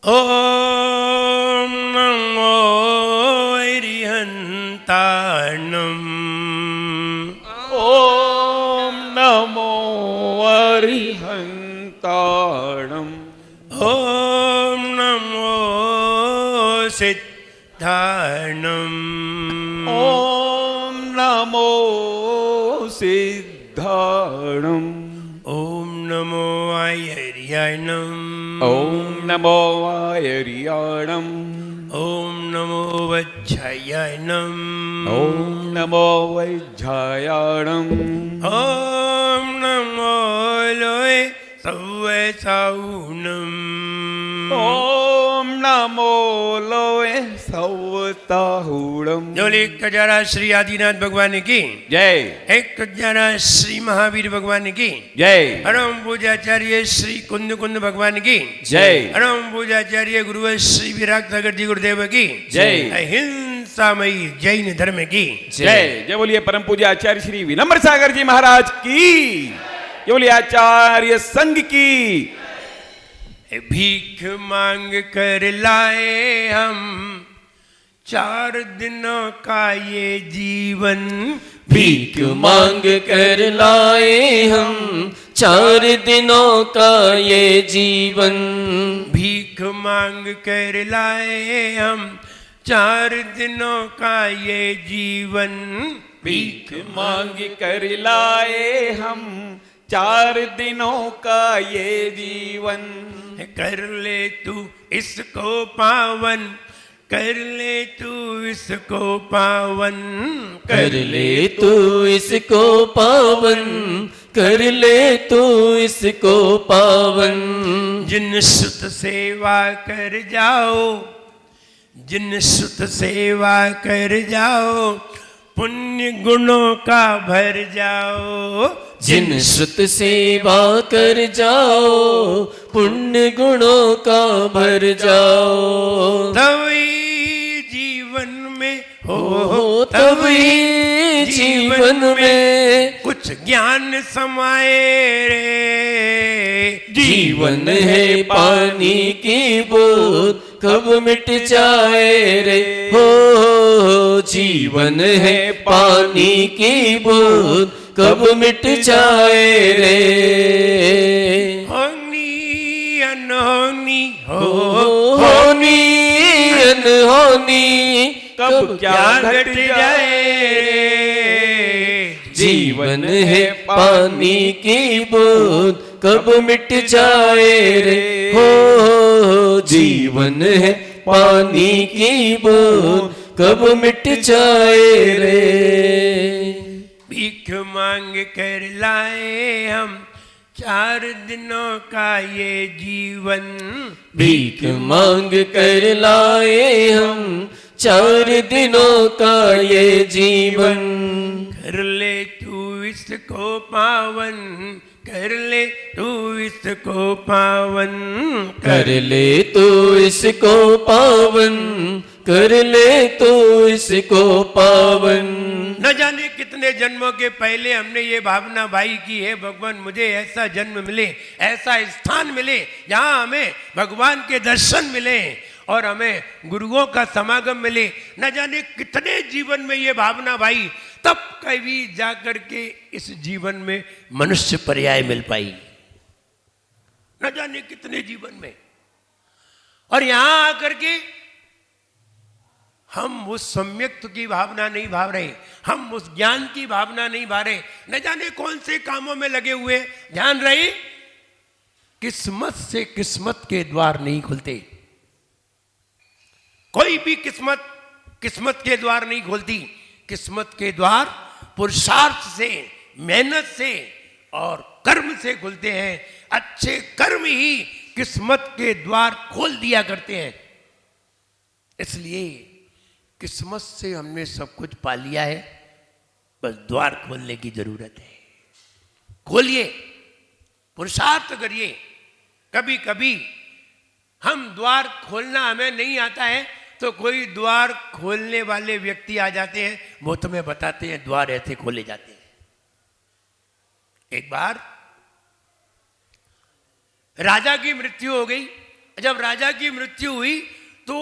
ओम नमो अरिहंताणम। ओम नमो अरिहंताणम। ओम नमो सिद्धाणम। ओम नमो सिद्धाणम। ओम नमो आयर्याणम। ओम नमो आयर्याणम। ओम नमो वज्रयाणम। ओम नमो वैज्झायाणम। ओम नमो लोय सौवसाउणम। ओम नमो लोय सौवताहुणम। बोले कजारा श्री आदिनाथ भगवान की जय। एक कजारा श्री महावीर भगवान की जय। परम पूजाचार्य श्री कुंद कुंद भगवान की जय। परम पूजाचार्य गुरु श्री विराट सागर जी गुरुदेव की जय। अहिंसामयी जैन धर्म की जय। जय बोलिए परम पूज्य आचार्य श्री विनम्र सागर जी महाराज की। जय बोलिए आचार्य संघ की। भीख मांग कर लाए हम 4 दिनों का ये जीवन। भीख मांग कर लाए हम 4 दिनों का ये जीवन। भीख मांग कर लाए हम 4 दिनों का ये जीवन। भीख मांग कर लाए हम 4 दिनों का ये जीवन। कर ले तू इसको पावन, कर ले तू इसको पावन, कर ले तू इसको पावन, कर ले तू इसको पावन। जिन सुत सेवा कर जाओ, जिन सुत सेवा कर जाओ, पुण्य गुणों का भर जाओ। जिन श्रुत सेवा कर जाओ, पुण्य गुणों का भर जाओ। तभी जीवन में हो तभी जीवन में कुछ ज्ञान समाए रे। जीवन है पानी की बूंद, कब मिट जाए रे। हो जीवन है पानी की बूंद, कब मिट जाए रे। होनी अनहोनी हो, होनी अनहोनी कब क्या घट जाए रे। जीवन है पानी की बूंद, कब मिट जाए रे। हो जीवन है पानी की बूंद, कब मिट जाए रे। भीख मांग कर लाए हम 4 दिनों का ये जीवन। भीख मांग कर लाए हम 4 दिनों का ये जीवन। कर ले तू इसको पावन, कर ले तू इसको पावन, कर ले तू इसको पावन, कर ले तू इसको पावन। न जाने कितने जन्मों के पहले हमने ये भावना भाई की है, भगवान मुझे ऐसा जन्म मिले, ऐसा स्थान मिले जहां हमें भगवान के दर्शन मिले और हमें गुरुओं का समागम मिले। न जाने कितने जीवन में ये भावना भाई, तब कभी जाकर के इस जीवन में मनुष्य पर्याय मिल पाई। न जाने कितने जीवन में, और यहां आकर के हम उस सम्यक्त की भावना नहीं भाव रहे, हम उस ज्ञान की भावना नहीं भा रहे। न जाने कौन से कामों में लगे हुए। ध्यान रहे, किस्मत से किस्मत के द्वार नहीं खुलते। कोई भी किस्मत किस्मत के द्वार नहीं खोलती। किस्मत के द्वार पुरुषार्थ से, मेहनत से और कर्म से खुलते हैं। अच्छे कर्म ही किस्मत के द्वार खोल दिया करते हैं। इसलिए किस्मत से हमने सब कुछ पा लिया है, बस द्वार खोलने की जरूरत है। खोलिए, पुरुषार्थ करिए। कभी कभी हम द्वार खोलना हमें नहीं आता है तो कोई द्वार खोलने वाले व्यक्ति आ जाते हैं, वो तुम्हें बताते हैं द्वार ऐसे खोले जाते हैं। एक बार राजा की मृत्यु हो गई जब राजा की मृत्यु हुई तो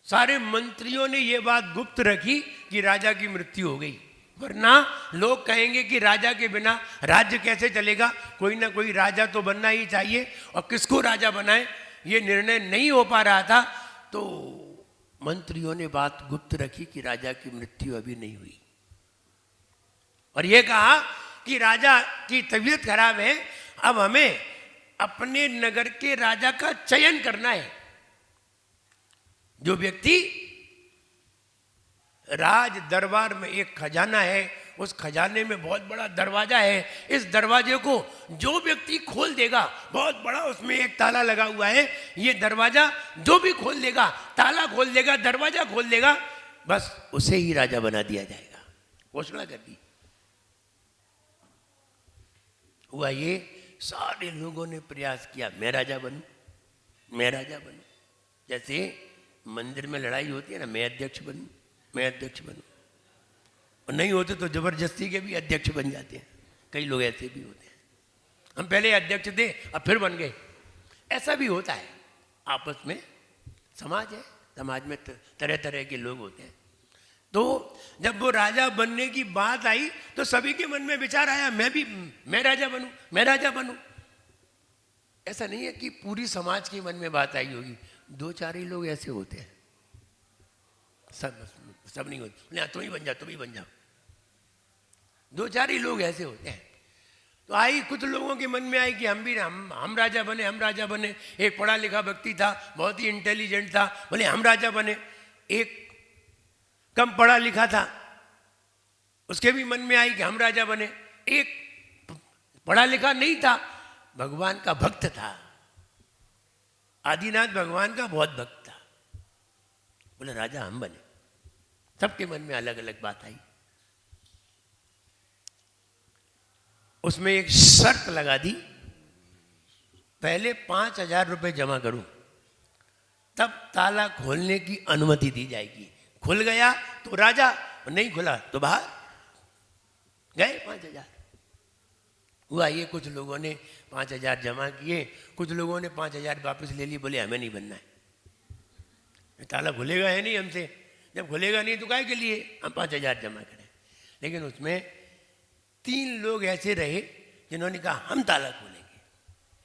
सारे मंत्रियों ने यह बात गुप्त रखी कि राजा की मृत्यु हो गई, वरना लोग कहेंगे कि राजा के बिना राज्य कैसे चलेगा, कोई ना कोई राजा तो बनना ही चाहिए, और किसको राजा बनाए ये निर्णय नहीं हो पा रहा था। तो मंत्रियों ने बात गुप्त रखी कि राजा की मृत्यु अभी नहीं हुई, और यह कहा कि राजा की तबीयत खराब है, अब हमें अपने नगर के राजा का चयन करना है। जो व्यक्ति राज दरबार में एक खजाना है, उस खजाने में बहुत बड़ा दरवाजा है, इस दरवाजे को जो व्यक्ति खोल देगा, बहुत बड़ा उसमें एक ताला लगा हुआ है, ये दरवाजा जो भी खोल देगा, ताला खोल देगा, दरवाजा खोल देगा, बस उसे ही राजा बना दिया जाएगा। घोषणा कर दी। हुआ ये, सारे लोगों ने प्रयास किया, मैं राजा बनूं, मैं राजा बनूं। जैसे मंदिर में लड़ाई होती है ना, मैं अध्यक्ष बनूं, मैं अध्यक्ष बनूं, और नहीं होते तो जबरदस्ती के भी अध्यक्ष बन जाते हैं। कई लोग ऐसे भी होते हैं, हम पहले अध्यक्ष थे अब फिर बन गए, ऐसा भी होता है। आपस में समाज है, समाज में तरह तरह के लोग होते हैं। तो जब वो राजा बनने की बात आई तो सभी के मन में विचार आया, मैं राजा बनूं, मैं राजा बनूं। ऐसा नहीं है कि पूरी समाज के मन में बात आई होगी, दो चार ही लोग ऐसे होते हैं, सब नहीं होते। नहीं, तुम ही बन जाओ, तुम ही बन जाओ, दो चार ही लोग ऐसे होते हैं। तो आई, कुछ लोगों के मन में आई कि हम राजा बने, हम राजा बने। एक पढ़ा लिखा व्यक्ति था, बहुत ही इंटेलिजेंट था, बोले हम राजा बने। एक कम पढ़ा लिखा था, उसके भी मन में आई कि हम राजा बने। एक पढ़ा लिखा नहीं था, भगवान का भक्त था, आदिनाथ भगवान का बहुत भक्त था, बोले राजा हम बने। सबके मन में अलग अलग बात आई। उसमें एक शर्त लगा दी, पहले 5,000 रुपए जमा करूं तब ताला खोलने की अनुमति दी जाएगी। खुल गया तो राजा, नहीं खुला तो बाहर। गए 5,000। हुआ ये, कुछ लोगों ने 5,000 जमा किए, कुछ लोगों ने 5,000 वापस ले लिए, बोले हमें नहीं बनना है, ताला खुलेगा है नहीं हमसे, जब खुलेगा नहीं तो काहे के लिए हम 5,000 जमा करें। लेकिन उसमें 3 लोग ऐसे रहे जिन्होंने कहा हम ताला खोलेंगे।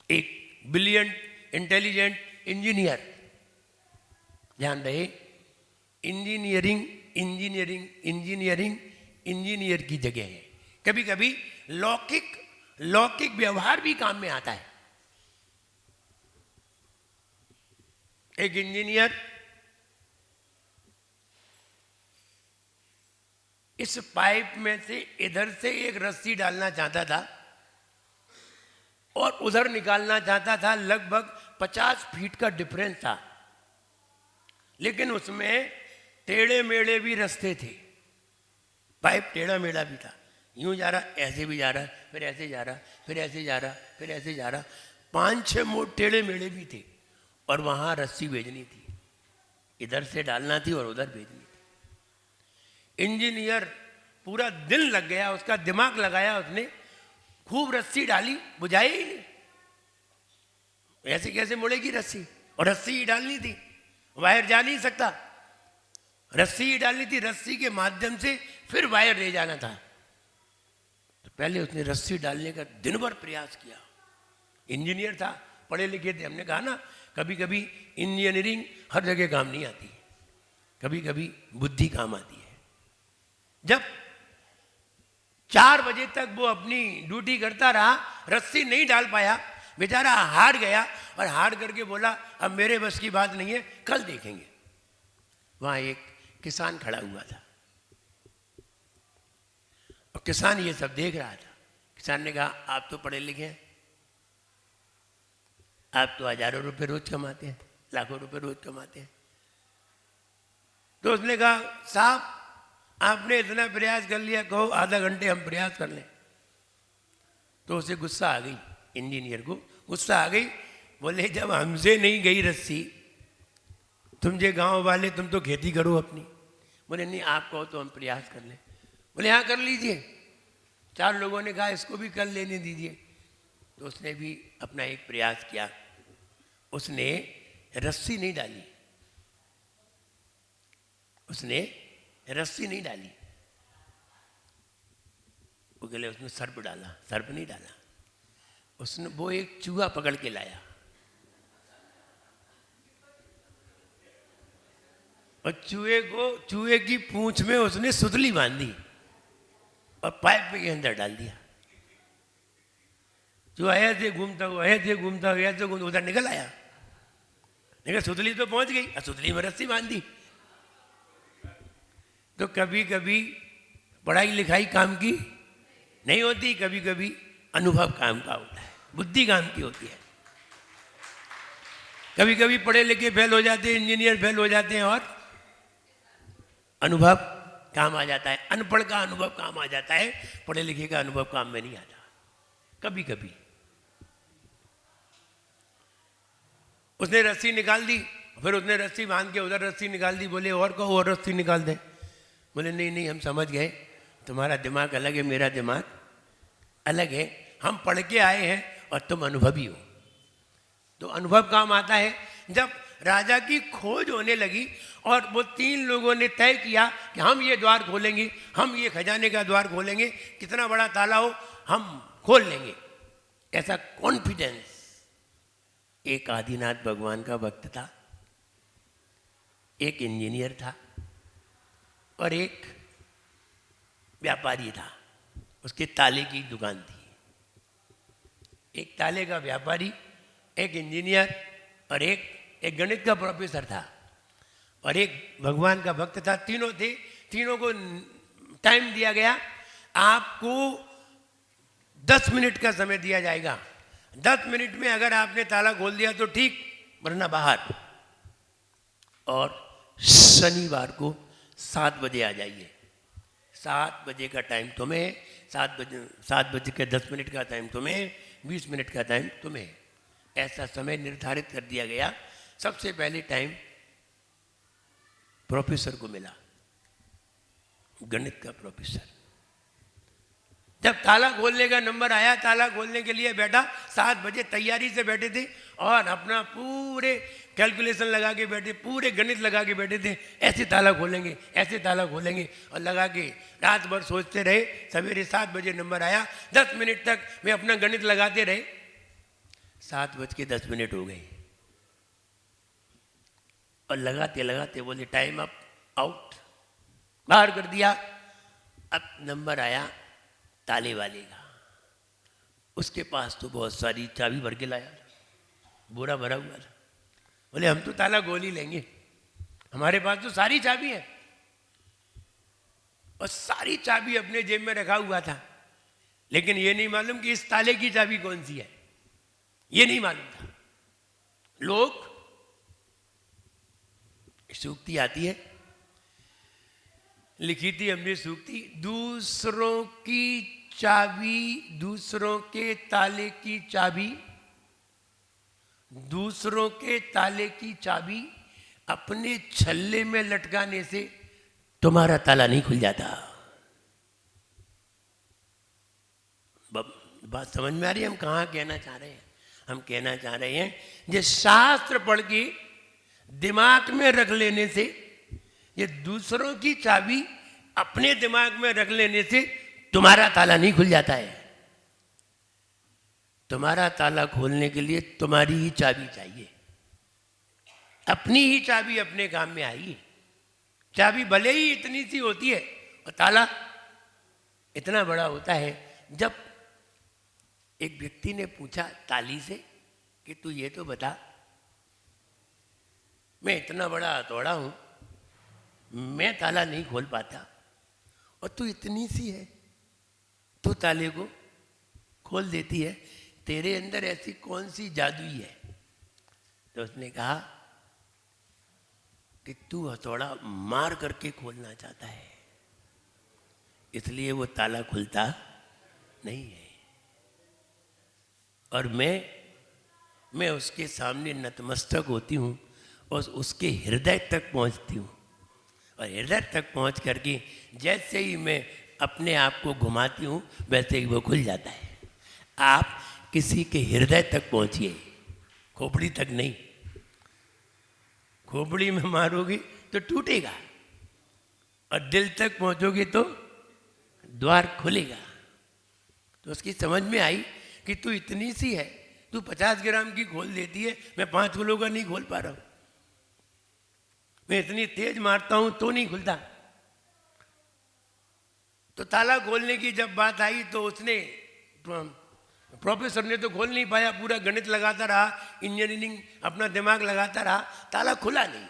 एक ब्रिलियंट इंटेलिजेंट इंजीनियर, ध्यान रहे, इंजीनियरिंग इंजीनियरिंग इंजीनियरिंग इंजीनियर की जगह है। कभी कभी लौकिक व्यवहार भी काम में आता है। एक इंजीनियर इस पाइप में से इधर से एक रस्सी डालना चाहता था और उधर निकालना चाहता था। लगभग 50 फीट का डिफरेंस था, लेकिन उसमें टेढ़े मेढ़े भी रास्ते थे। पाइप टेढ़ा मेढ़ा भी था, यूं जा रहा, ऐसे भी जा रहा, फिर ऐसे जा रहा, फिर ऐसे जा रहा, फिर ऐसे जा रहा। 5-6 मोड़ टेढ़े मेढ़े भी थे, और वहां रस्सी भेजनी थी, इधर से डालना थी और उधर भेजनी थी। इंजीनियर पूरा दिन लग गया, उसका दिमाग लगाया उसने, खूब रस्सी डाली, बुझाई ही नहीं। ऐसे कैसे मुड़ेगी रस्सी, और रस्सी ही डालनी थी, वायर जा नहीं सकता, रस्सी ही डालनी थी। रस्सी के माध्यम से फिर वायर ले जाना था। तो पहले उसने रस्सी डालने का दिन भर प्रयास किया। इंजीनियर था, पढ़े लिखे थे। हमने कहा ना, कभी कभी इंजीनियरिंग हर जगह काम नहीं आती, कभी कभी बुद्धि काम आती है। जब 4 बजे तक वो अपनी ड्यूटी करता रहा, रस्सी नहीं डाल पाया, बेचारा हार गया, और हार करके बोला अब मेरे बस की बात नहीं है, कल देखेंगे। वहां एक किसान खड़ा हुआ था, और किसान ये सब देख रहा था। किसान ने कहा आप तो पढ़े लिखे हैं, आप तो हजारों रुपए रोज कमाते हैं, लाखों रुपए रोज कमाते हैं। तो उसने कहा साहब आपने इतना प्रयास कर लिया, कहो आधा घंटे हम प्रयास कर लें। तो उसे गुस्सा आ गई, इंजीनियर को गुस्सा आ गई। बोले जब हमसे नहीं गई रस्सी, तुम जे गांव वाले तुम तो खेती करो अपनी। बोले नहीं आप कहो तो हम प्रयास कर लें। बोले हाँ कर लीजिए। 4 लोगों ने कहा इसको भी कर लेने दीजिए। तो उसने भी अपना एक प्रयास किया, उसने रस्सी नहीं डाली, उसने रस्सी नहीं डाली, वो कहले उसने सर्प डाला, सर्प नहीं डाला, उसने वो एक चूहा पकड़ के लाया और चूहे की पूंछ में उसने सुतली बांधी और पाइप के अंदर डाल दिया। चूहा ऐसे घूमता हुआ ऐसे घूमता हुआ ऐसे घूमता उधर निकल आया, लेकिन सुतली तो पहुंच गई और सुतली में रस्सी बांधी। तो कभी कभी पढ़ाई लिखाई काम की नहीं होती, कभी कभी अनुभव काम का होता है, बुद्धि काम की होती है। कभी कभी पढ़े लिखे फेल हो जाते हैं, इंजीनियर फेल हो जाते हैं और अनुभव काम आ जाता है। अनपढ़ का अनुभव काम आ जाता है, पढ़े लिखे का अनुभव काम में नहीं आता कभी कभी। उसने रस्सी निकाल दी, फिर उसने रस्सी बांध के उधर रस्सी निकाल दी, बोले और कहो और रस्सी निकाल दे। बोले नहीं नहीं, हम समझ गए, तुम्हारा दिमाग अलग है, मेरा दिमाग अलग है, हम पढ़ के आए हैं और तुम अनुभवी हो। तो अनुभव काम आता है। जब राजा की खोज होने लगी और वो 3 लोगों ने तय किया कि हम ये द्वार खोलेंगे, हम ये खजाने का द्वार खोलेंगे, कितना बड़ा ताला हो हम खोल लेंगे, ऐसा कॉन्फिडेंस। एक आदिनाथ भगवान का भक्त था, एक इंजीनियर था और एक व्यापारी था, उसके ताले की दुकान थी। एक ताले का व्यापारी, एक इंजीनियर और एक गणित का प्रोफेसर था और एक भगवान का भक्त था। तीनों थे, तीनों को टाइम दिया गया, आपको 10 मिनट का समय दिया जाएगा। 10 मिनट में अगर आपने ताला खोल दिया तो ठीक, वरना बाहर। और शनिवार को 7 बजे आ जाइए। 7 बजे का टाइम तुम्हें, 7 बजे के 10 मिनट का टाइम तुम्हें, 20 मिनट का टाइम तुम्हें, ऐसा समय निर्धारित कर दिया गया। सबसे पहले टाइम प्रोफेसर को मिला, गणित का प्रोफेसर। जब ताला खोलने का नंबर आया, ताला खोलने के लिए बैठा, 7 बजे तैयारी से बैठे थे और अपना पूरे कैलकुलेशन लगा के बैठे, पूरे गणित लगा के बैठे थे, ऐसे ताला खोलेंगे, ऐसे ताला खोलेंगे, और लगा के रात भर सोचते रहे। सवेरे 7 बजे नंबर आया, 10 मिनट तक वे अपना गणित लगाते रहे। 7:10 हो गए और लगाते लगाते बोले टाइम अप, आउट, बाहर कर दिया। अब नंबर आया ताले वाले का, उसके पास तो बहुत सारी चाबी भर के लाया, बोरा भरा हुआ था। बोले हम तो ताला खोल ही लेंगे, हमारे पास तो सारी चाबी है। और सारी चाबी अपने जेब में रखा हुआ था, लेकिन ये नहीं मालूम कि इस ताले की चाबी कौन सी है, ये नहीं मालूम था। लोग, सूक्ति आती है, लिखी थी हमने सूक्ति, दूसरों की चाबी, दूसरों के ताले की चाबी, दूसरों के ताले की चाबी अपने छल्ले में लटकाने से तुम्हारा ताला नहीं खुल जाता। बात समझ में आ रही है हम कहाँ कहना चाह रहे हैं? हम कहना चाह रहे हैं ये शास्त्र पढ़ के दिमाग में रख लेने से, ये दूसरों की चाबी अपने दिमाग में रख लेने से तुम्हारा ताला नहीं खुल जाता है। तुम्हारा ताला खोलने के लिए तुम्हारी ही चाबी चाहिए, अपनी ही चाबी अपने काम में आई। चाबी भले ही इतनी सी होती है और ताला इतना बड़ा होता है। जब एक व्यक्ति ने पूछा ताली से कि तू ये तो बता, मैं इतना बड़ा हथौड़ा हूं, मैं ताला नहीं खोल पाता और तू इतनी सी है, तू ताले को खोल देती है, तेरे अंदर ऐसी कौन सी जादुई है? तो उसने कहा कि तू हथौड़ा मार करके खोलना चाहता है, इसलिए वो ताला खुलता नहीं है। और मैं उसके सामने नतमस्तक होती हूँ और उसके हृदय तक पहुँचती हूँ, और हृदय तक पहुँच करके जैसे ही मैं अपने आप को घुमाती हूँ वैसे ही वो खुल जाता है। आप किसी के हृदय तक पहुँचिए, खोपड़ी तक नहीं, खोपड़ी में मारोगे तो टूटेगा, और दिल तक पहुंचोगे तो द्वार खुलेगा। तो उसकी समझ में आई कि तू इतनी सी है, तू 50 ग्राम की खोल देती है, मैं 5 किलो का नहीं खोल पा रहा हूं, मैं इतनी तेज मारता हूं तो नहीं खुलता। तो ताला खोलने की जब बात आई तो उसने, प्रोफेसर ने तो खोल नहीं पाया, पूरा गणित लगाता रहा, इंजीनियरिंग अपना दिमाग लगाता रहा, ताला खुला नहीं।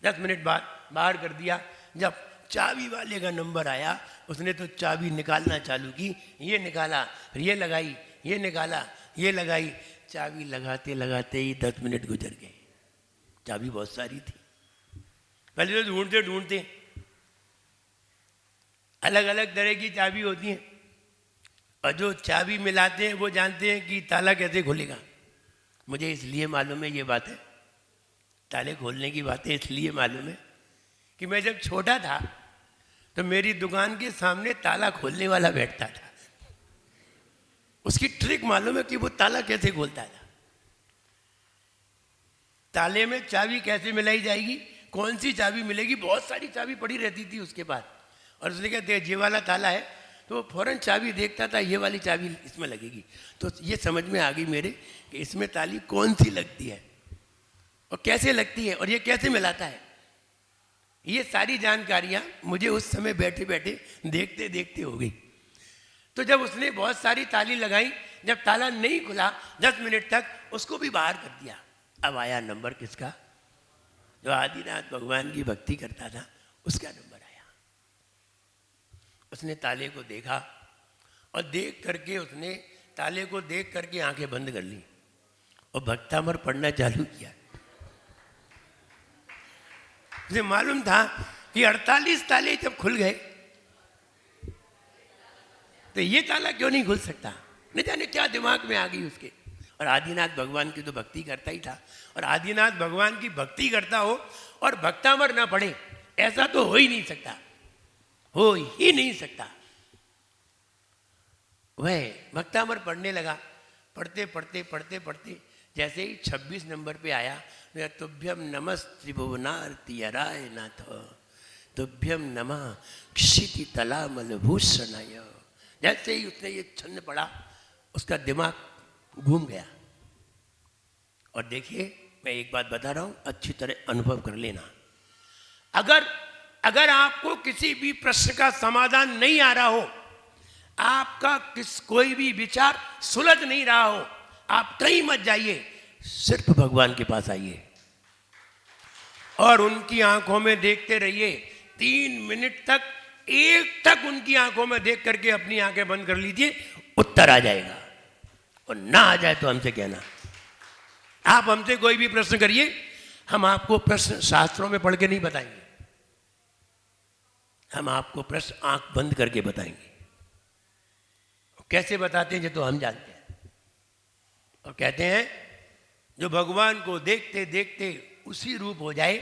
10 मिनट बाद बाहर कर दिया। जब चाबी वाले का नंबर आया, उसने तो चाबी निकालना चालू की, ये निकाला, फिर ये लगाई, ये निकाला, ये लगाई, चाबी लगाते लगाते ही 10 मिनट गुजर गए। चाबी बहुत सारी थी, पहले तो ढूंढते ढूंढते, अलग अलग तरह की चाबी होती हैं, और जो चाबी मिलाते हैं वो जानते हैं कि ताला कैसे खुलेगा। मुझे इसलिए मालूम है ये बात है, ताले खोलने की बातें इसलिए मालूम है कि मैं जब छोटा था तो मेरी दुकान के सामने ताला खोलने वाला बैठता था। उसकी ट्रिक मालूम है कि वो ताला कैसे खोलता था। ताले में चाबी कैसे मिलाई जाएगी, कौन सी चाबी मिलेगी, बहुत सारी चाबी पड़ी रहती थी उसके पास, और उसने कहते ये वाला ताला है, तो वो फौरन चाबी देखता था, ये वाली चाबी इसमें लगेगी। तो ये समझ में आ गई मेरे कि इसमें ताली कौन सी लगती है और कैसे लगती है और ये कैसे मिलाता है। ये सारी जानकारियां मुझे उस समय बैठे बैठे देखते देखते हो गई। तो जब उसने बहुत सारी ताली लगाई, जब ताला नहीं खुला 10 मिनट तक, उसको भी बाहर कर दिया। अब आया नंबर किसका, जो आदिनाथ भगवान की भक्ति करता था उसका नंबर आया। उसने ताले को देखा, और देख करके उसने ताले को देख करके आंखें बंद कर ली और भक्तामर पढ़ना चालू किया। मुझे मालूम था कि 48 ताले जब खुल गए तो ये ताला क्यों नहीं खुल सकता। नहीं जाने क्या दिमाग में आ गई उसके। और आदिनाथ भगवान की तो भक्ति करता ही था, और आदिनाथ भगवान की भक्ति करता हो और भक्तामर ना पढ़े, ऐसा तो हो ही नहीं सकता, हो ही नहीं सकता। वह भक्तामर पढ़ने लगा। पढ़ते पढ़ते पढ़ते पढ़ते जैसे ही 26 नंबर पे आया, तुभ्यम नमः त्रिभुवनार्तिहराय नाथ, तुभ्यम नमः क्षिति तलामल भूषणाय। जैसे ही उसने ये छंद पढ़ा, उसका दिमाग घूम गया। और देखिए, मैं एक बात बता रहा हूं, अच्छी तरह अनुभव कर लेना। अगर आपको किसी भी प्रश्न का समाधान नहीं आ रहा हो, आपका कोई भी विचार सुलझ नहीं रहा हो, आप कहीं मत जाइए, सिर्फ भगवान के पास आइए और उनकी आंखों में देखते रहिए। 3 मिनट तक, एक तक उनकी आंखों में देख करके अपनी आंखें बंद कर लीजिए, उत्तर आ जाएगा। और ना आ जाए तो हमसे कहना। आप हमसे कोई भी प्रश्न करिए, हम आपको प्रश्न शास्त्रों में पढ़ के नहीं बताएंगे, हम आपको प्रश्न आंख बंद करके बताएंगे। कैसे बताते हैं ये तो हम जानते हैं। और कहते हैं जो भगवान को देखते देखते उसी रूप हो जाए,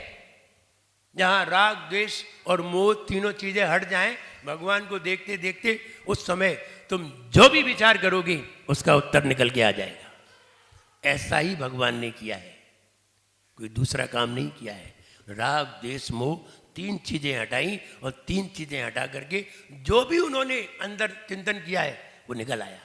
जहां राग द्वेष और मोह तीनों चीजें हट जाएं, भगवान को देखते देखते उस समय तुम जो भी विचार करोगे उसका उत्तर निकल के आ जाएगा। ऐसा ही भगवान ने किया है, कोई दूसरा काम नहीं किया है। राग द्वेष मोह 3 चीजें हटाई, और 3 चीजें हटा करके जो भी उन्होंने अंदर चिंतन किया है वो निकल आया।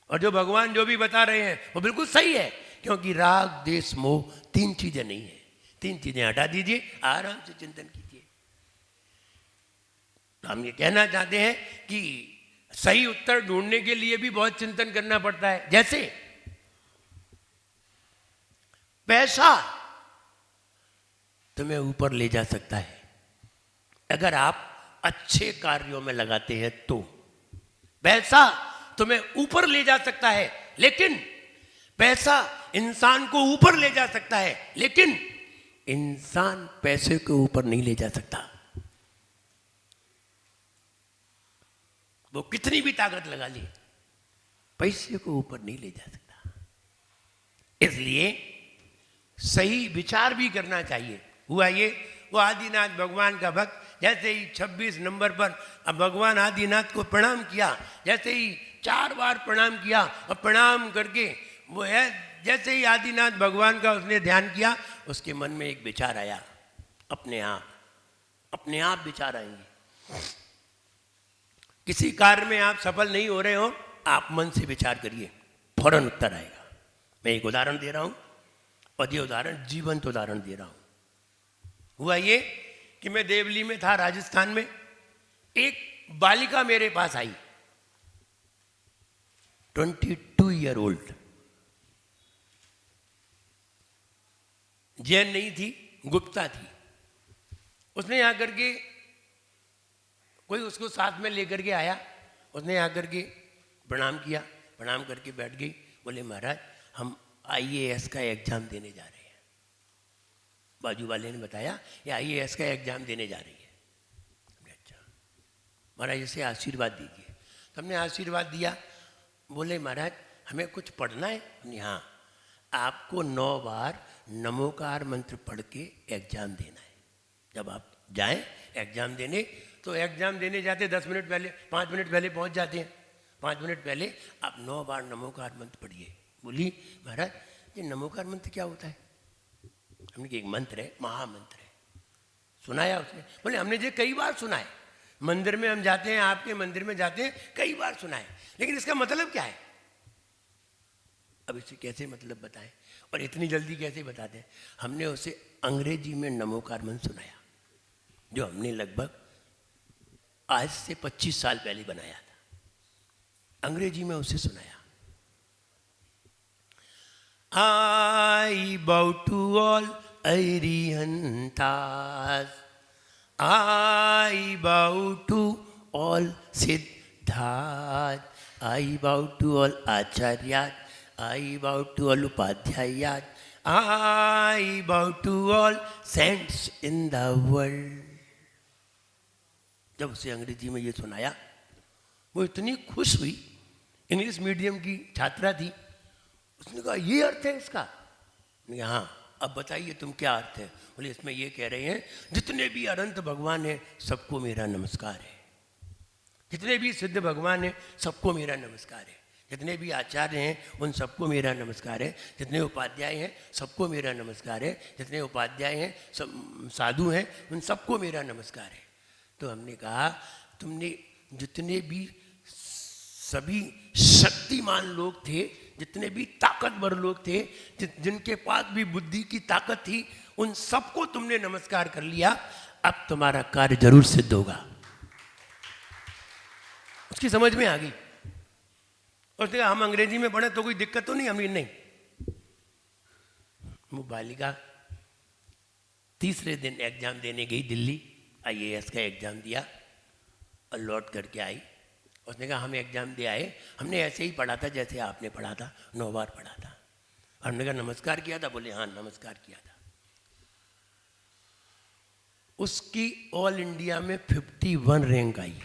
और जो भगवान जो भी बता रहे हैं वो बिल्कुल सही है, क्योंकि राग द्वेष मोह 3 चीजें नहीं है। 3 चीजें हटा दीजिए, आराम से चिंतन कीजिए। तो हम ये कहना चाहते हैं कि सही उत्तर ढूंढने के लिए भी बहुत चिंतन करना पड़ता है। जैसे पैसा तुम्हें ऊपर ले जा सकता है अगर आप अच्छे कार्यों में लगाते हैं, तो पैसा तुम्हें ऊपर ले जा सकता है, लेकिन पैसा इंसान को ऊपर ले जा सकता है, लेकिन इंसान पैसे को ऊपर नहीं ले जा सकता। वो कितनी भी ताकत लगा ले, पैसे को ऊपर नहीं ले जा सकता। इसलिए सही विचार भी करना चाहिए। हुआ ये, वो आदिनाथ भगवान का भक्त जैसे ही 26 नंबर पर अब भगवान आदिनाथ को प्रणाम किया, जैसे ही 4 बार प्रणाम किया, और प्रणाम करके वो है जैसे ही आदिनाथ भगवान का उसने ध्यान किया, उसके मन में एक विचार आया, अपने आप विचार आएंगे। किसी कार्य में आप सफल नहीं हो रहे हो, आप मन से विचार करिए, फौरन उत्तर आएगा। मैं एक उदाहरण दे रहा हूं, और ये उदाहरण जीवंत उदाहरण दे रहा हूं। हुआ ये कि मैं देवली में था, राजस्थान में। एक बालिका मेरे पास आई, 22 ईयर ओल्ड, जैन नहीं थी, गुप्ता थी। उसने आकर के, कोई उसको साथ में लेकर के आया, उसने आकर के प्रणाम किया, प्रणाम करके बैठ गई। बोले महाराज हम IAS का एग्जाम देने जा रहे हैं। बाजू वाले ने बताया ये IAS का एग्जाम देने जा रही है। अच्छा महाराज इसे आशीर्वाद दीजिए। तो हमने आशीर्वाद दिया। बोले महाराज हमें कुछ पढ़ना है? हाँ, आपको 9 बार नमोकार मंत्र पढ़ के एग्जाम देना है। जब आप जाएं एग्जाम देने, तो एग्जाम देने जाते 10 मिनट पहले, 5 मिनट पहले पहुंच जाते हैं। 5 मिनट पहले आप 9 बार नमोकार मंत्र पढ़िए। बोली महाराज ये नमोकार मंत्र क्या होता है? हमने कहा एक मंत्र है, महामंत्र है। सुनाया उसने। बोले हमने ये कई बार सुना है, मंदिर में हम जाते हैं, आपके मंदिर में जाते हैं, कई बार सुना है, लेकिन इसका मतलब क्या है? अब इसे कैसे मतलब बताएं, और इतनी जल्दी कैसे बताते हैं? हमने उसे अंग्रेजी में नमोकार मंत्र सुनाया, जो हमने लगभग आज से 25 साल पहले बनाया था। अंग्रेजी में उसे सुनाया। I bow to all Arihantas, I bow to all Siddhas, I bow to all Acharyas, I bow to all Upadhyayas, I bow to all saints in the world. जब उसे अंग्रेजी में ये सुनाया, वो इतनी खुश हुई। इंग्लिश मीडियम की छात्रा थी। उसने कहा ये अर्थ है इसका? मैंने कहा हाँ, अब बताइए तुम क्या अर्थ है? बोले इसमें ये कह रहे हैं जितने भी अनंत भगवान हैं सबको मेरा नमस्कार है, जितने भी सिद्ध भगवान हैं सबको मेरा नमस्कार है, जितने भी आचार्य हैं उन सबको मेरा नमस्कार है, जितने उपाध्याय हैं सबको मेरा नमस्कार है, जितने उपाध्याय हैं सब साधु हैं उन सबको मेरा नमस्कार है। तो हमने कहा तुमने जितने भी सभी शक्तिमान लोग थे, जितने भी ताकतवर लोग थे, जिनके पास भी बुद्धि की ताकत थी, उन सबको तुमने नमस्कार कर लिया, अब तुम्हारा कार्य जरूर सिद्ध होगा। उसकी समझ में आ गई। उसने कहा हम अंग्रेजी में पढ़े तो कोई दिक्कत तो नहीं? हमने नहीं। वो बालिका तीसरे दिन एग्जाम देने गई दिल्ली, IAS का एग्जाम दिया और लौट करके आई। उसने कहा हम एग्जाम दे आए, हमने ऐसे ही पढ़ा था जैसे आपने पढ़ा था, 9 बार पढ़ा था। हमने कहा नमस्कार किया था? बोले हाँ नमस्कार किया था। उसकी ऑल इंडिया में 51 रैंक आई,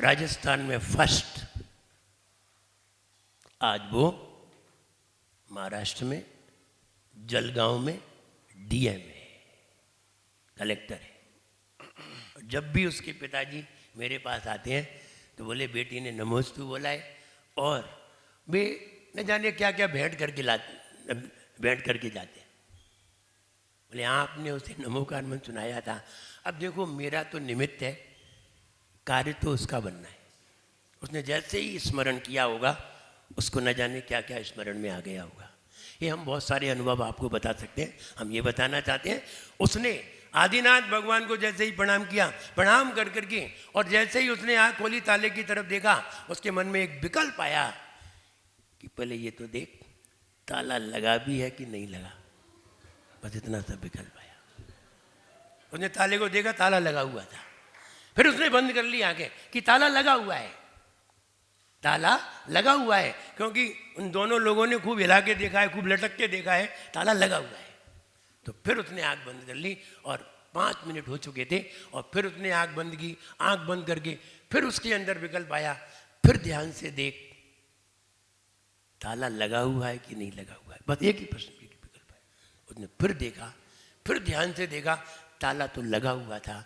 राजस्थान में फर्स्ट। आज वो महाराष्ट्र में जलगांव में DM है, कलेक्टर है। जब भी उसके पिताजी मेरे पास आते हैं तो बोले बेटी ने नमोस्तु बोला है, और वे न जाने क्या क्या भेंट करके जाते हैं। बोले आपने उसे नमोकार मंत्र सुनाया था। अब देखो मेरा तो निमित्त है, कार्य तो उसका बनना है। उसने जैसे ही स्मरण किया होगा, उसको न जाने क्या क्या स्मरण में आ गया होगा। ये हम बहुत सारे अनुभव आपको बता सकते हैं। हम ये बताना चाहते हैं, उसने आदिनाथ भगवान को जैसे ही प्रणाम किया, प्रणाम कर करके, और जैसे ही उसने आँख खोली ताले की तरफ देखा, उसके मन में एक विकल्प आया कि पहले ये तो देख ताला लगा भी है कि नहीं लगा। बस इतना सा विकल्प आया। उसने ताले को देखा, ताला लगा हुआ था। फिर उसने बंद कर ली आंखें कि ताला लगा हुआ है, ताला लगा हुआ है, क्योंकि उन दोनों लोगों ने खूब हिला के देखा है, खूब लटक के देखा है, ताला लगा हुआ है। तो फिर उसने आंख बंद कर ली और 5 मिनट हो चुके थे, और फिर उसने आंख बंद की। आंख बंद करके फिर उसके अंदर विकल्प आया, फिर ध्यान से देख ताला लगा हुआ है कि नहीं लगा हुआ है। बस एक ही प्रश्न की विकल्प है। उसने फिर देखा, फिर ध्यान से देखा, ताला तो लगा हुआ था।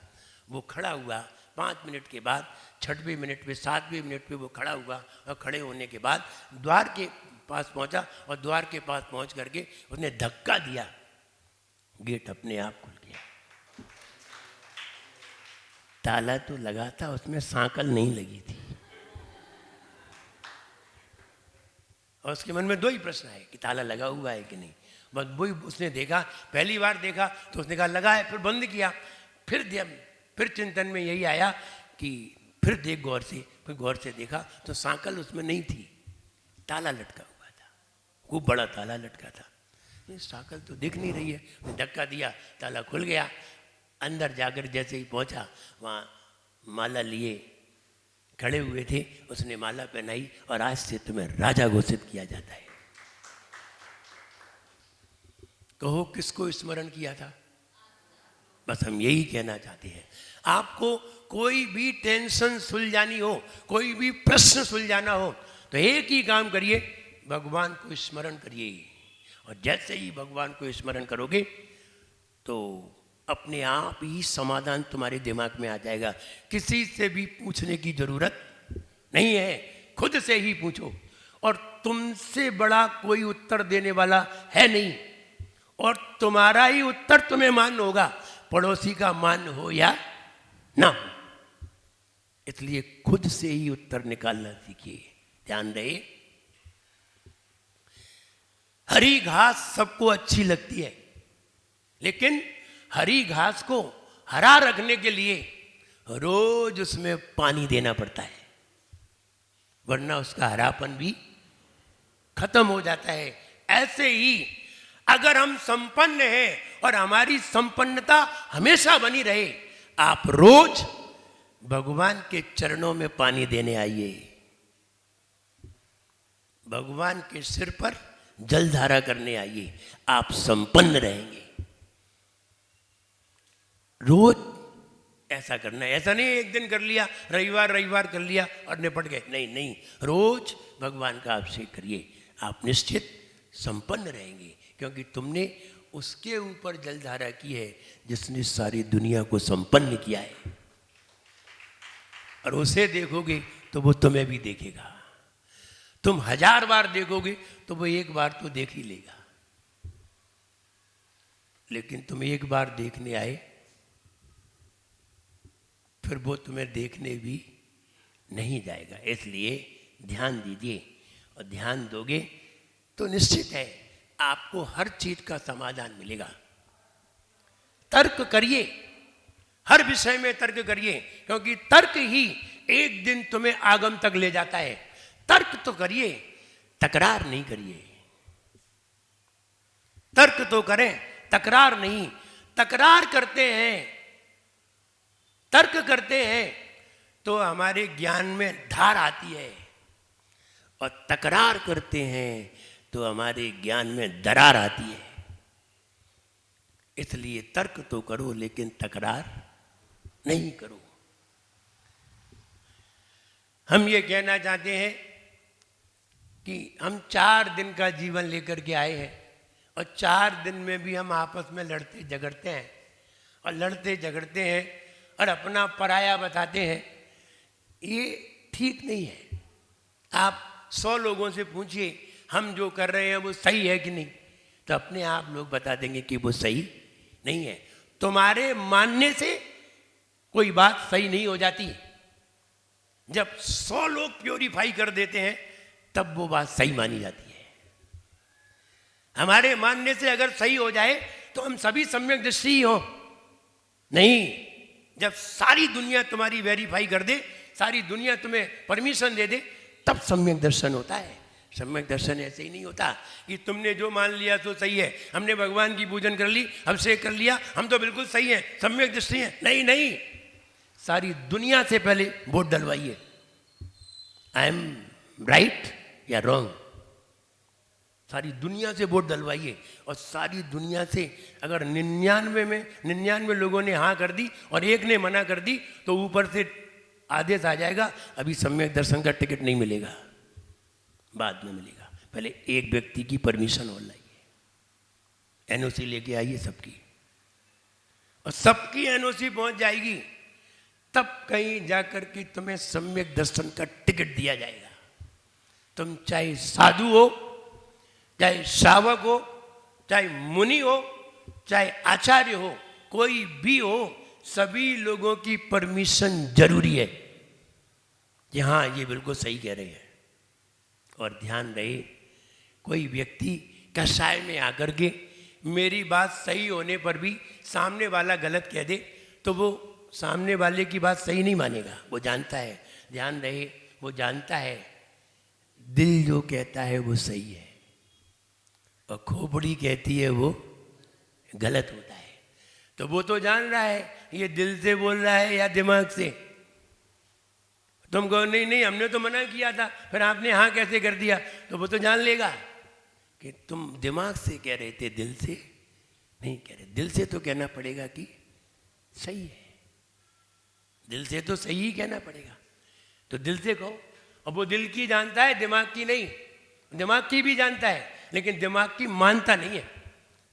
वो खड़ा हुआ 5 मिनट के बाद, 6वें मिनट पे 7वें मिनट पे वो खड़ा हुआ, और खड़े होने के बाद द्वार के पास पहुंचा और द्वार के पास पहुंच करके उसने धक्का दिया, गेट अपने आप खुल गया। ताला तो लगा था, उसमें सांकल नहीं लगी थी। और उसके मन में दो ही प्रश्न है कि ताला लगा हुआ है कि नहीं। बस वही उसने देखा, पहली बार देखा तो उसने कहा लगा है, फिर बंद किया, फिर चिंतन में यही आया कि फिर देख गौर से, फिर गौर से देखा तो सांकल उसमें नहीं थी, ताला लटका हुआ था, खूब बड़ा ताला लटका था। ये सांकल तो दिख नहीं रही है। धक्का दिया, ताला खुल गया। अंदर जाकर जैसे ही पहुंचा, वहाँ माला लिए खड़े हुए थे, उसने माला पहनाई और आज से तुम्हें राजा घोषित किया जाता है। कहो किसको स्मरण किया था? बस हम यही कहना चाहते हैं, आपको कोई भी टेंशन सुलझानी हो, कोई भी प्रश्न सुलझाना हो तो एक ही काम करिए, भगवान को स्मरण करिए। और जैसे ही भगवान को स्मरण करोगे तो अपने आप ही समाधान तुम्हारे दिमाग में आ जाएगा। किसी से भी पूछने की जरूरत नहीं है, खुद से ही पूछो। और तुमसे बड़ा कोई उत्तर देने वाला है नहीं, और तुम्हारा ही उत्तर तुम्हें मान्य होगा, पड़ोसी का मान्य हो या ना। इसलिए खुद से ही उत्तर निकालना सीखिए। ध्यान रहे, हरी घास सबको अच्छी लगती है, लेकिन हरी घास को हरा रखने के लिए रोज उसमें पानी देना पड़ता है, वरना उसका हरापन भी खत्म हो जाता है। ऐसे ही अगर हम संपन्न हैं और हमारी संपन्नता हमेशा बनी रहे, आप रोज भगवान के चरणों में पानी देने आइए, भगवान के सिर पर जलधारा करने आइए, आप संपन्न रहेंगे। रोज ऐसा करना है, ऐसा नहीं एक दिन कर लिया, रविवार कर लिया और निपट गए। नहीं नहीं, रोज भगवान का अभिषेक करिए, आप निश्चित संपन्न रहेंगे, क्योंकि तुमने उसके ऊपर जलधारा की है जिसने सारी दुनिया को संपन्न किया है। और उसे देखोगे तो वो तुम्हें भी देखेगा। तुम 1000 बार देखोगे तो वो एक बार तो देख ही लेगा, लेकिन तुम एक बार देखने आए फिर वो तुम्हें देखने भी नहीं जाएगा। इसलिए ध्यान दीजिए, और ध्यान दोगे तो निश्चित है आपको हर चीज का समाधान मिलेगा। तर्क करिए, हर विषय में तर्क करिए, क्योंकि तर्क ही एक दिन तुम्हें आगम तक ले जाता है। तर्क तो करिए, तकरार नहीं करिए। तर्क तो करें, तकरार नहीं। तकरार करते हैं, तर्क करते हैं तो हमारे ज्ञान में धार आती है, और तकरार करते हैं तो हमारे ज्ञान में दरार आती है। इसलिए तर्क तो करो, लेकिन तकरार नहीं करो। हम ये कहना चाहते हैं कि हम 4 दिन का जीवन लेकर के आए हैं, और 4 दिन में भी हम आपस में लड़ते झगड़ते हैं, और लड़ते झगड़ते हैं और अपना पराया बताते हैं। ये ठीक नहीं है। आप 100 लोगों से पूछिए हम जो कर रहे हैं वो सही है कि नहीं, तो अपने आप लोग बता देंगे कि वो सही नहीं है। तुम्हारे मानने से कोई बात सही नहीं हो जाती। जब 100 लोग प्योरीफाई कर देते हैं तब वो बात सही मानी जाती है। हमारे मानने से अगर सही हो जाए तो हम सभी सम्यक दृष्टि ही हो। नहीं, जब सारी दुनिया तुम्हारी वेरीफाई कर दे, सारी दुनिया तुम्हें परमिशन दे दे, तब सम्यक दर्शन होता है। सम्यक दर्शन ऐसे ही नहीं होता कि तुमने जो मान लिया तो सही है, हमने भगवान की पूजन कर ली, अभिषेक कर लिया, हम तो बिल्कुल सही हैं, सम्यक दृष्टि है। नहीं नहीं, सारी दुनिया से पहले वोट डलवाइए, आई एम राइट या रॉन्ग। सारी दुनिया से वोट डलवाइए, और सारी दुनिया से अगर 99 लोगों ने हाँ कर दी और एक ने मना कर दी, तो ऊपर से आदेश आ जाएगा अभी सम्यक दर्शन का टिकट नहीं मिलेगा, बाद में मिलेगा। पहले एक व्यक्ति की परमिशन और लाइए, एनओसी लेके आइए सबकी, और सबकी एनओसी पहुंच जाएगी, तब कहीं जाकर के तुम्हें सम्यक दर्शन का टिकट दिया जाएगा। तुम चाहे साधु हो चाहे श्रावक हो, चाहे मुनि हो, चाहे आचार्य हो, कोई भी हो, सभी लोगों की परमिशन जरूरी है कि हाँ ये बिल्कुल सही कह रहे हैं। और ध्यान रहे, कोई व्यक्ति कसाय में आकर के मेरी बात सही होने पर भी सामने वाला गलत कह दे तो वो सामने वाले की बात सही नहीं मानेगा। वो जानता है, ध्यान रहे, वो जानता है दिल जो कहता है वो सही है और खोपड़ी कहती है वो गलत होता है। तो वो तो जान रहा है ये दिल से बोल रहा है या दिमाग से। तुम कहो नहीं नहीं हमने तो मना किया था, फिर आपने हाँ कैसे कर दिया, तो वो तो जान लेगा कि तुम दिमाग से कह रहे थे, दिल से नहीं कह रहे। दिल से तो कहना पड़ेगा कि सही है, दिल से तो सही ही कहना पड़ेगा। तो दिल से कहो। अब वो दिल की जानता है, दिमाग की नहीं। दिमाग की भी जानता है लेकिन दिमाग की मानता नहीं है,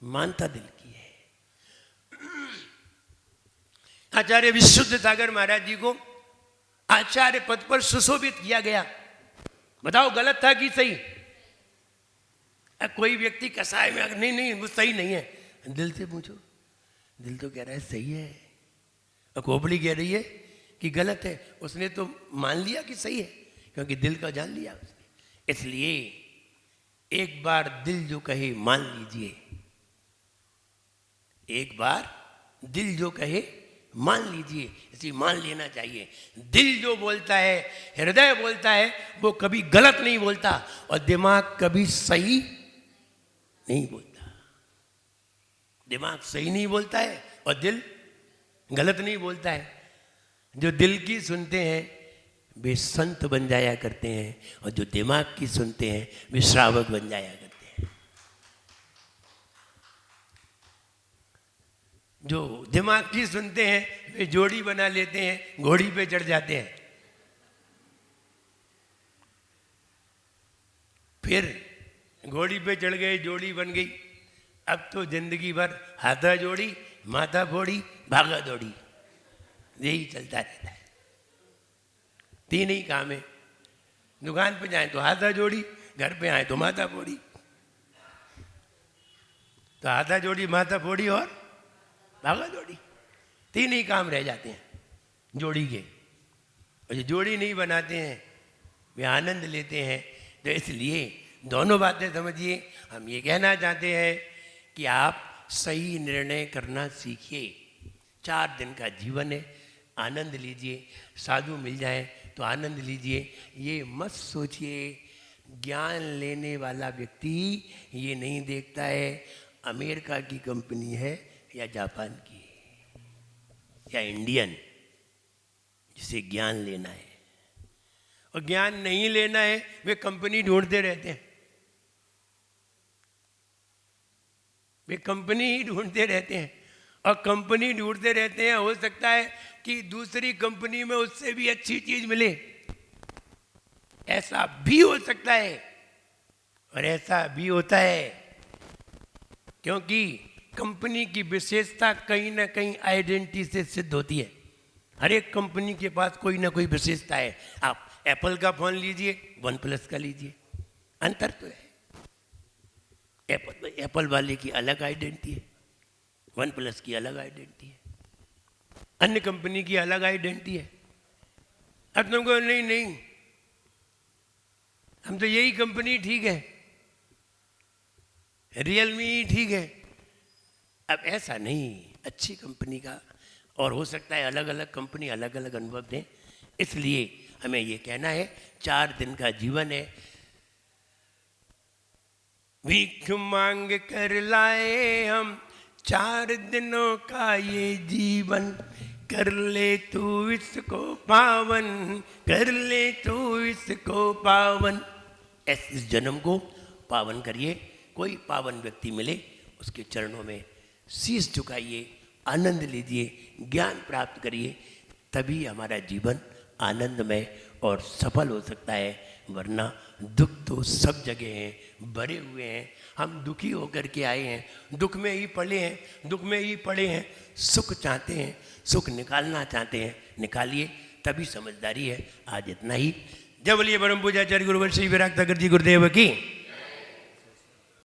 मानता दिल की है। आचार्य विशुद्ध सागर महाराज जी को आचार्य पद पर सुशोभित किया गया। बताओ गलत था कि सही? कोई व्यक्ति कसाय में नहीं नहीं वो सही नहीं है, दिल से पूछो, दिल तो कह रहा है सही है और खोपड़ी कह रही है कि गलत है। उसने तो मान लिया कि सही है क्योंकि दिल का जान लिया उसने। इसलिए एक बार दिल जो कहे मान लीजिए, एक बार दिल जो कहे मान लीजिए, इसे मान लेना चाहिए। दिल जो बोलता है, हृदय बोलता है, वो कभी गलत नहीं बोलता और दिमाग कभी सही नहीं बोलता। दिमाग सही नहीं बोलता है और दिल गलत नहीं बोलता है। जो दिल की सुनते हैं वे संत बन जाया करते हैं और जो दिमाग की सुनते हैं वे श्रावक बन जाया करते हैं। जो दिमाग की सुनते हैं वे जोड़ी बना लेते हैं, घोड़ी पे चढ़ जाते हैं। फिर घोड़ी पे चढ़ गए, जोड़ी बन गई। अब तो जिंदगी भर हाथा जोड़ी, माथा फोड़ी, भागा दौड़ी, यही चलता रहता है। तीन ही काम है, दुकान पे जाए तो हाथा जोड़ी, घर पे आए तो माथा फोड़ी। तो हाथा जोड़ी, माथा फोड़ी और भागा दौड़ी, तीन ही काम रह जाते हैं जोड़ी के। और जो जोड़ी नहीं बनाते हैं वे आनंद लेते हैं। तो इसलिए दोनों बातें समझिए। हम ये कहना चाहते हैं कि आप सही निर्णय करना सीखिए। 4 दिन का जीवन है, आनंद लीजिए। साधु मिल जाए तो आनंद लीजिए। ये मत सोचिए ज्ञान लेने वाला व्यक्ति ये नहीं देखता है अमेरिका की कंपनी है या जापान की या इंडियन, जिसे ज्ञान लेना है। और ज्ञान नहीं लेना है वे कंपनी ढूंढते रहते हैं, वे कंपनी ही ढूंढते रहते हैं। और कंपनी ढूंढते रहते हैं, हो सकता है कि दूसरी कंपनी में उससे भी अच्छी चीज मिले, ऐसा भी हो सकता है। और ऐसा भी होता है क्योंकि कंपनी की विशेषता कहीं ना कहीं आइडेंटिटी से सिद्ध होती है। हर एक कंपनी के पास कोई ना कोई विशेषता है। आप एप्पल का फोन लीजिए, OnePlus का लीजिए, अंतर तो है। एप्पल वाले की अलग आइडेंटिटी है, OnePlus की अलग आइडेंटिटी है, अन्य कंपनी की अलग आइडेंटिटी है। अब तुमको नहीं नहीं हम तो यही कंपनी ठीक है, रियलमी ही ठीक है। अब ऐसा नहीं, अच्छी कंपनी का और हो सकता है अलग अलग कंपनी अलग अलग अनुभव दें। इसलिए हमें ये कहना है 4 दिन का जीवन है। भीख मांग कर लाए हम 4 दिनों का ये जीवन, कर ले तू इसको पावन, कर ले तू इसको पावन। इस जन्म को पावन करिए। कोई पावन व्यक्ति मिले उसके चरणों में शीश झुकाइए, आनंद लीजिए, ज्ञान प्राप्त करिए, तभी हमारा जीवन आनंदमय और सफल हो सकता है। वरना दुख तो सब जगह हैं, भरे हुए हैं। हम दुखी होकर के आए हैं, दुख में ही पड़े हैं, दुख में ही पड़े हैं। सुख चाहते हैं, सुख निकालना चाहते हैं, निकालिए, तभी समझदारी है। आज इतना ही। जय बोलिए परम पूज्य आचार्य गुरुवर श्री विराग सागर जी गुरुदेव की।